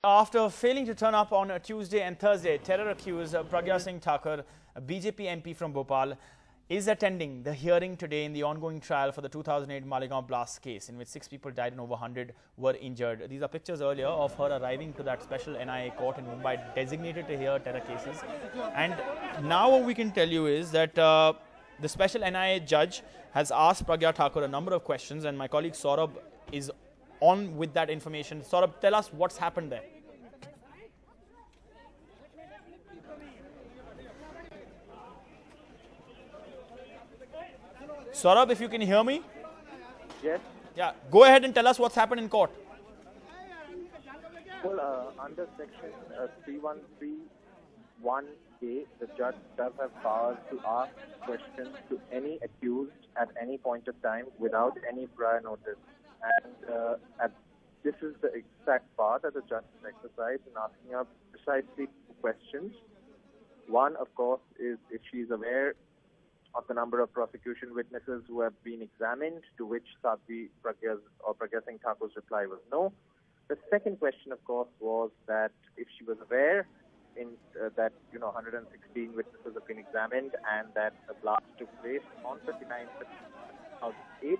After failing to turn up on a Tuesday and Thursday, terror-accused Pragya Singh Thakur, a BJP MP from Bhopal, is attending the hearing today in the ongoing trial for the 2008 Malegaon blast case, in which 6 people died and over 100 were injured. These are pictures earlier of her arriving to that special NIA court in Mumbai designated to hear terror cases. And now what we can tell you is that the special NIA judge has asked Pragya Thakur a number of questions, and my colleague Saurabh is on with that information. Saurabh, tell us what's happened there. Saurabh, if you can hear me? Yes. Yeah, go ahead and tell us what's happened in court. Well, under section 3131A, the judge does have powers to ask questions to any accused at any point of time without any prior notice. And this is the exact power that the judge has exercised in asking her precisely two questions. One, of course, is if she is aware of the number of prosecution witnesses who have been examined, to which Pragya Singh Thakur's reply was no. The second question, of course, was that if she was aware that 116 witnesses have been examined and that a blast took place on 29th of 2008,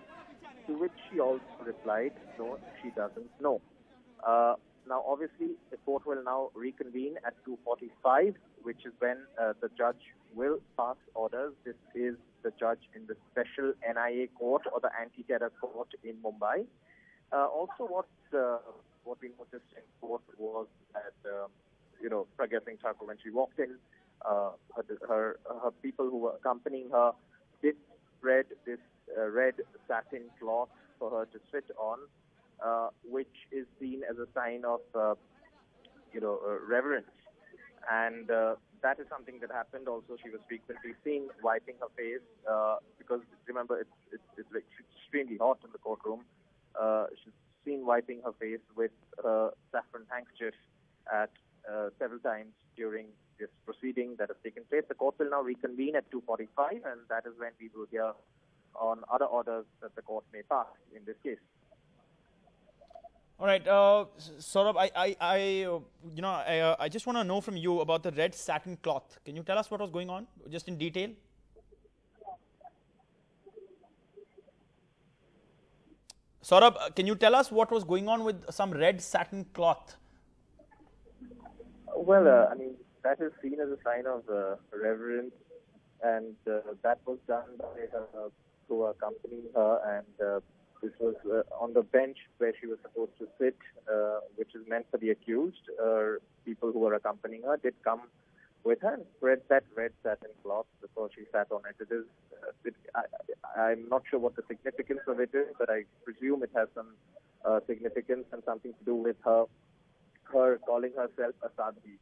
to which she also replied, no, she doesn't know. Now, obviously, the court will now reconvene at 2:45, which is when the judge will pass orders. This is the judge in the special NIA court or the anti-terror court in Mumbai. Also, what we noticed in court was that, Pragya Singh Thakur, when she walked in, her people who were accompanying her did spread this red satin cloth for her to sit on, which is seen as a sign of, reverence. And that is something that happened. Also, she was frequently seen wiping her face because, remember, it's extremely hot in the courtroom. She's seen wiping her face with a saffron handkerchief at several times during this proceeding that has taken place. The court will now reconvene at 2:45, and that is when we will hear on other orders that the court may pass in this case. All right, Saurabh, I just want to know from you about the red satin cloth. Can you tell us what was going on, just in detail? Saurabh, can you tell us what was going on with some red satin cloth? Well, that is seen as a sign of reverence, and that was done by her who accompanied her, and this was on the bench where she was supposed to sit, which is meant for the accused. People who were accompanying her did come with her and spread that red satin cloth before she sat on it. I'm not sure what the significance of it is, but I presume it has some significance and something to do with her calling herself a Sadhi.